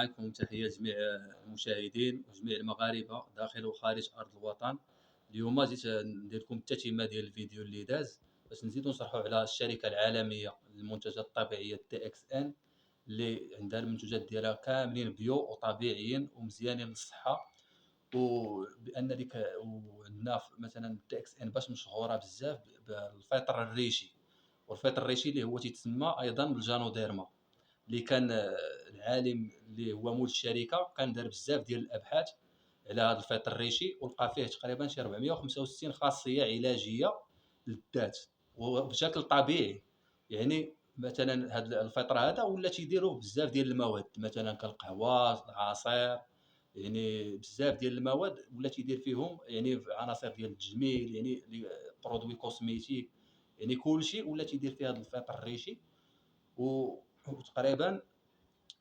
معكم تحية جميع المشاهدين وجميع المغاربة داخل وخارج أرض الوطن. اليوم جيت ندير لكم التتمة ديال الفيديو اللي داز باش نزيدو نشرحوا على الشركة العالمية للمنتجات الطبيعية TXN اللي عندها المنتوجات ديالها كاملين بيو وطبيعيين ومزيانين للصحة. وبان ديك وعندنا مثلا TXN باش مشهورة بزاف بالفطر الريشي، والفطر الريشي اللي هو تيتسمى أيضا بالجانوديرما، اللي كان العالم اللي هو مول الشركه كان دار بزاف ديال الابحاث على هذا الفطر الريشي، ولقى فيه تقريبا شي 465 خاصيه علاجيه للذات وبشكل طبيعي. يعني مثلا هذا الفطر هذا ولا تيديروه بزاف ديال المواد، مثلا كالقهوه، العصير، يعني بزاف ديال المواد ولا تيدير فيهم يعني عناصر ديال التجميل، يعني برودوي كوسميتيك، يعني كلشي ولا تيدير فيه هذا الفطر الريشي. وتقريبا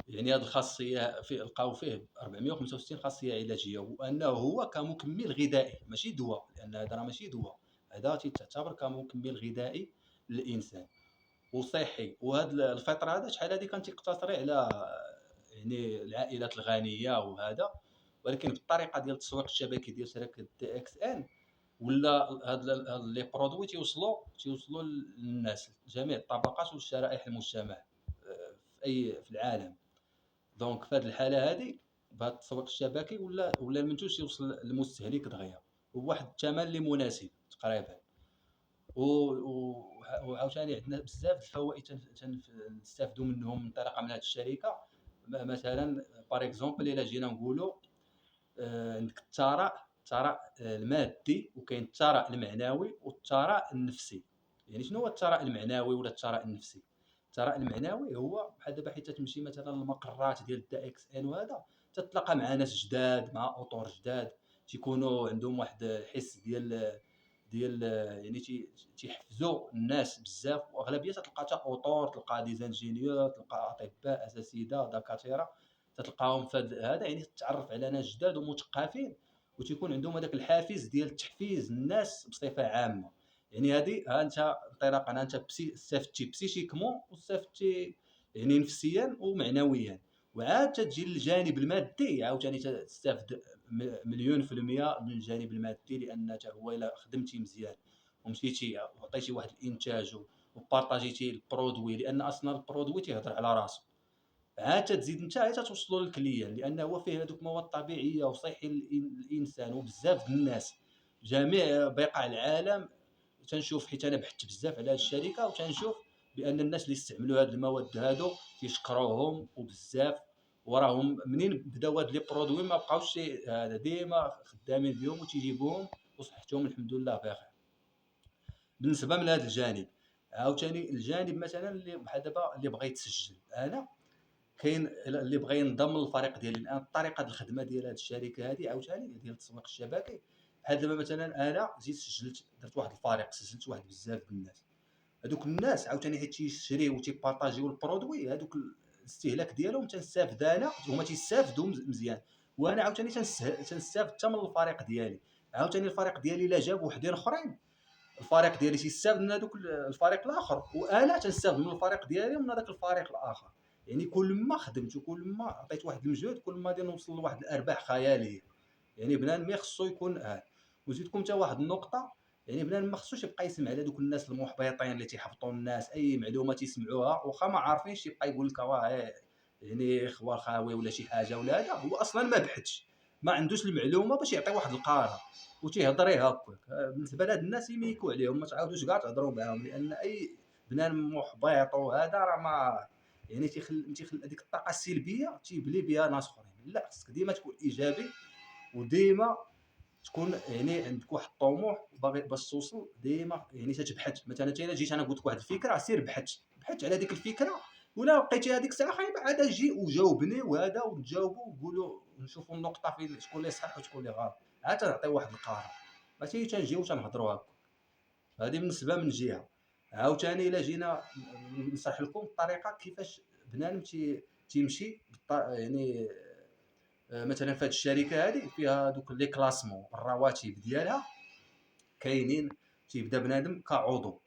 يعني هذه الخاصيه في لقاو فيه 465 خاصيه علاجيه، وانه هو كمكمل غذائي ماشي دواء، لان هذا راه ماشي دواء، هذا تعتبر كمكمل غذائي للانسان وصحي. وهذا الفطر هذا شحال هذه كان تيقتصر على يعني العائلات الغنيه وهذا، ولكن بالطريقه ديال التسويق الشبكي ديال شركه TXN ولا هاد لي برودوي تيوصلوا للناس جميع الطبقات والشرائح المجتمع في العالم. دونك في هذه الحاله هذه بهذا التسويق الشبكي ولا المنتوج يوصل للمستهلك دغيا وبواحد الثمن اللي مناسب تقريبا. وعاوتاني عندنا بزاف د الفوائد تنستافدوا منهم من طريقه من هذه الشركه. مثلا بار اكزومبل الا جينا نقولوا عندك الثراء المادي، وكاين الثراء المعنوي والثراء النفسي. يعني شنو هو الثراء المعنوي ولا الثراء النفسي؟ الثراء المعنوي هو بحال دابا حيت تمشي مثلا للمقرات ديال TXN وهذا تتلاقى مع ناس جداد، مع اطور جداد تيكونوا عندهم واحد الحس ديال يعني تيحفزوا الناس بزاف، واغلبيه تلقى حتى اطور، تلقى ديزانجينيور، تلقى اطباء، اساتذه، دكاتره، تتلقاهم في هذا يعني تتعرف على ناس جداد ومثقفين، وتيكون عندهم هذاك الحافز ديال تحفيز الناس بصفه عامه. يعني هذه ها انت انطلاقا انت استفدتي بسيشيكمون واستفدتي يعني نفسيا ومعنويا، وعاد تجي للجانب المادي عاوتاني تستافد مليون في المية من الجانب المادي، لان حتى هو الا خدمتي مزيان ومشيتي وعطيتي واحد الانتاج وبارطاجيتي البرودوي، لان اصلا البرودوي تيهضر على راسو، عاد تزيد انت عاد توصلوا للكليان، لان هو فيه هذوك المواد الطبيعيه وصحي للانسان وبزاف د الناس جميع بقاع العالم. تنشوف حيت انا بحثت بزاف على هذه الشركه وتنشوف بان الناس اللي استعملوا هذه المواد هادو تيشكروهم وبزاف، وراهم منين بداو هاد لي برودوي ما بقاوش هذا ديما خدامين بهم وتيجيبوهم وصحتهم الحمد لله بخير. بالنسبه من هذا الجانب عاوتاني الجانب مثلا اللي بحال دابا اللي بغى يتسجل انا، كاين اللي بغى ينضم للفريق ديالي، الان طريقه الخدمه ديال هذه الشركه هذه عاوتاني ديال التسويق الشبكي بحال دابا مثلا انا جيت سجلت درت واحد الفريق، سجلت واحد بزاف د الناس، هذوك الناس عاوتاني حيت تيشريو وتيبارطاجيو البرودوي هذوك الاستهلاك ديالهم تنستافد انا، هما تيستافدوا مزيان، وانا عاوتاني تنستافد حتى من الفريق ديالي. عاوتاني الفريق ديالي الا جاب وحدين اخرين الفريق ديالي تيستافد من هذوك الفريق الاخر، وانا تنستافد من الفريق ديالي ومن هذاك الفريق الاخر. يعني كل ما خدمت وكل ما عطيت واحد المجهود كل ما غادي نوصل لواحد الارباح خياليه. يعني بنادم ما خصو يكون وزيدكم حتى واحد النقطه، يعني بنادم ما خصوش يبقى يسمع على دوك الناس المحبطين اللي تيحبطوا الناس، اي معلومه تيسمعوها واخا ما عارفينش يبقى يقول لك واه يعني اخبار خاوي ولا شي حاجه ولا هذا، هو اصلا ما بحثش، ما عندوش المعلومه باش يعطي واحد القرار وتيهضر هكاك. بالنسبه لهاد الناس يميكوا عليهم، ما تعاودوش كاع تهضروا معاهم، لان اي بنادم محبط وهذا راه ما يعني تيخلي هذيك الطاقه السلبيه تيبلي بها ناس اخرين. لا، خصك ديما تكون ايجابي وديما تكون يعني عندك واحد الطموح باغي باش توصل ديما، يعني تتبحث. مثلا انت الا جيت انا قلت لك واحد الفكره سير بحث على ديك الفكره، ولا لقيتي هذيك الساعه خايبه عاد جي وجاوبني وهذا ونتجاوبوا ونقولوا نشوفوا النقطه فين شكون اللي صح وشكون اللي غلط، عاد تعطي واحد القرار ماشي تنجيو تنهضروا هكا. هذه بالنسبه من جهه. عاوتاني الا جينا نشرح لكم الطريقه كيفاش بنادم تيمشي يعني مثلا في هذه الشركه هذه فيها دوك لي كلاسمون الرواتب ديالها كاينين. تيبدا بنادم كعضو،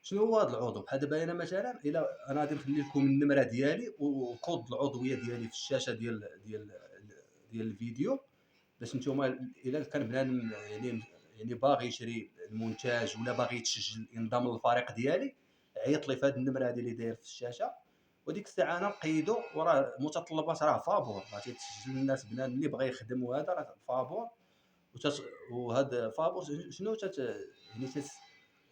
شنو هو هذا العضو؟ بحال دابا انا مثلا الا انا غادي نخلي لكم النمره ديالي وكود العضويه ديالي في الشاشه ديال الفيديو، باش نتوما الا كان بنادم يعني باغي يشري المنتج ولا باغي يتسجل ينضم للفريق ديالي، عيط لي في هذه النمره هذه اللي داير في الشاشه، وديك الساعه انا نقيدو. وراه المتطلبات راه فابور، راه تيتسجل الناس بنادم اللي بغى يخدم، وهذا راه فابور. وهذا فابور شنو يعني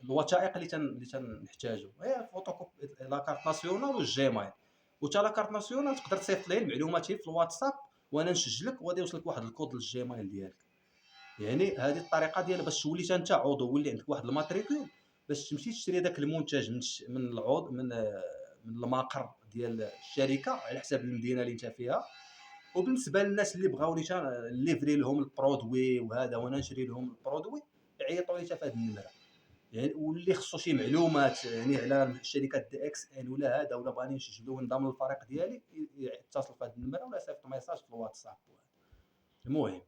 الوثائق اللي تنحتاجو هي فوتوكوب لا كارت ناسيونال والجيميل. وتا لا كارت ناسيونال تقدر تصيفط لي المعلومات في الواتساب وانا نسجلك، وغادي يوصلك واحد الكود للجيميل ديالك. يعني هذه الطريقه ديال باش تولي انت عضو، ولي عندك واحد الماتريكول باش تمشي تشري داك المنتج من العضو من المقر ديال الشركه على حساب المدينه اللي انت فيها. وبالنسبه للناس اللي بغاوني ليفري لهم البرودوي وهذا وانا نشري لهم البرودوي، يعيطوا لي في هذه النمره. يعني واللي خصو شي معلومات يعني على شركه دي اكس ان ولا هذا، ولا بغاني نسجلو ونضم للفريق ديالي، يتصل في هذه النمره ولا يصيفط ميساج في الواتساب. المهم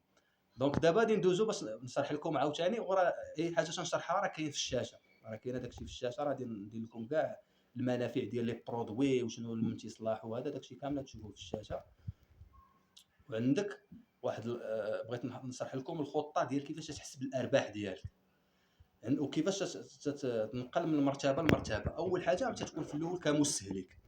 دونك دابا غادي ندوزو باش نشرح لكم عاوتاني، وراه اي حاجه تنشرحها راه كاين في الشاشه، راه كاين داكشي في الشاشه، راه غادي ندير لكم كاع المنافع ديال لي برودوي وشنو الامتصلاح وهذا داكشي كامل تشوفوه في الشاشه. وعندك واحد بغيت نشرح لكم الخطه ديال كيفاش تحسب الارباح ديالك، يعني وكيفاش تنقل من مرتبه لمرتبه. اول حاجه تتكون في الاول كمستهلك،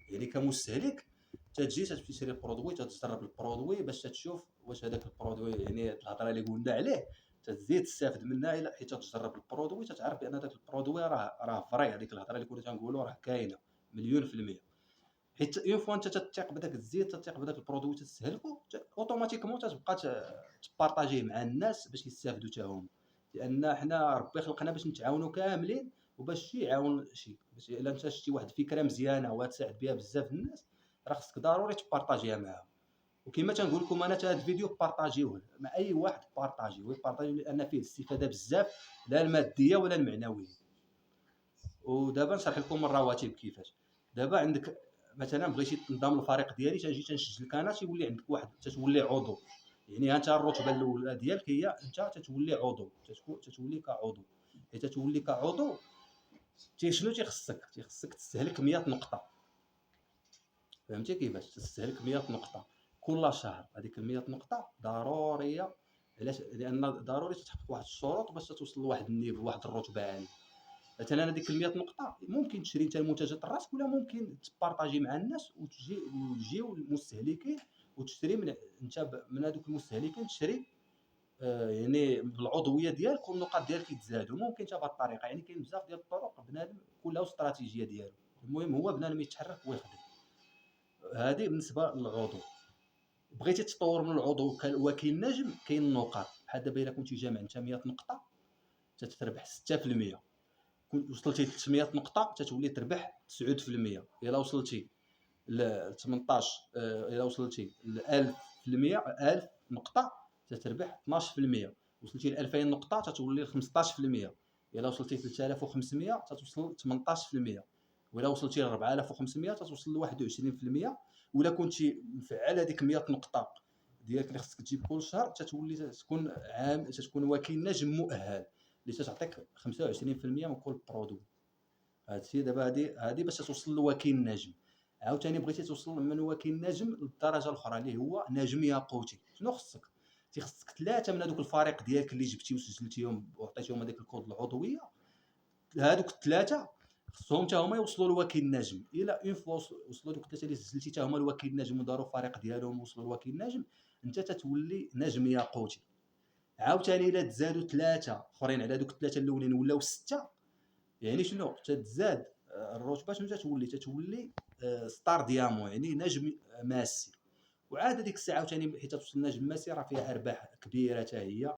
يعني كمستهلك تجي تمشي تشري البرودوي، تجرب البرودوي باش تشوف واش هذاك البرودوي يعني الهضره اللي قلنا عليه تزيد تستافد منها، الى حيت تجرب البرودوي تتعرف بان هذاك البرودوي راه فري، هذيك الهضره اللي كنا تنقولوا راه كاينه مليون في المية. حيت اون فوا انت تثق بداك الزيت، تثق بداك البرودوي تستهلكو، اوتوماتيكمون تتبقى تبارطاجيه مع الناس باش يستافدوا حتى هما، لان حنا ربي خلقنا باش نتعاونوا كاملين وباش شي يعاون شي. باش الا انت شتي واحد الفكره مزيانه وغتساعد بها بزاف الناس، راه خصك ضروري تبارطاجيها معاهم. وكما تنقول لكم انا هذا الفيديو بارطاجيوه مع اي واحد، بارطاجيوه لان فيه استفاده بزاف، لا الماديه ولا المعنويه. ودابا نشرح لكم الرواتب كيفاش. دابا عندك مثلا بغيتي تنضم للفريق ديالي، تنجي تنسجلك انا، تيولي عندك واحد، تتولي عضو. يعني انت الرتبه الاولى ديالك هي انت تتولي عضو، تتولي كعضو. حيت تتولي كعضو شنو تيخصك تستهلك 100 نقطه. فهمتي كيفاش تستهلك 100 نقطه كل شهر؟ هذيك 100 نقطه ضروريه. علاش؟ لان ضروري تتحقق واحد الشروط باش توصل لواحد النيفل، واحد الرتبه عاليه. مثلا هذيك 100 نقطه ممكن تشري انت المنتجات راسك، ولا ممكن تبارطاجي مع الناس ويجيو المستهلكين وتشري من هذوك المستهلكين تشري. يعني بالعضويه ديالك والنقاط ديالك يتزادوا. ممكن حتى بهذه الطريقه، يعني كاين بزاف ديال الطرق، بنادم كله استراتيجيه ديالو. المهم هو بنادم يتحرك ويخدم. هذه بالنسبه للعضو. بغيتي تطور من العضو كوكيل نجم، كاين النقاط. بحال دابا الا كنتي جامع انت 100 نقطه تتربح 6%. وصلتي ل 300 نقطه تتولي تربح 9%. الا وصلتي ل 18 الا وصلتي ل 1000 نقطه تتربح 12%. وصلتي ل 2000 نقطه تتولي 15%. الا وصلتي ل 3500 تتوصل 18%. ولا وصلتي ل 4500 تتوصل ل 21%. ولا كنتي مفعل هذيك 100 نقطه ديالك اللي خصك تجيب كل شهر، تتولي تكون وكيل نجم مؤهل اللي تتعطيك 25% من كل برودوي. هادشي دابا هادي باش توصل لوكيل نجم. عاوتاني بغيتي توصل من وكيل نجم للدرجه الاخرى اللي هو نجم ياقوتي، شنو خصك؟ تيخصك 3 من هذوك الفريق ديالك اللي جبتي وسجلتيهم وعطيتيهم هذاك الكود العضويه. هذوك الثلاثه خصهم حتى هما يوصلوا لوكيل نجم. الا اون فوا وصلوا دوك الثلاثه اللي سجلتي حتى هما لوكيل نجم وداروا فريق ديالهم ووصلوا لوكيل نجم، انت تتولي نجم ياقوتي. عاوتاني الا تزادوا 3 اخرين على دوك الثلاثه الاولين ولاو 6، يعني شنو تتزاد الرتبه؟ شنو تتولي ستار ديامون، يعني نجم ماسي. وعاد هذيك الساعه عاوتاني حيت توصل نجم ماسي راه فيها ارباح كبيره حتى هي.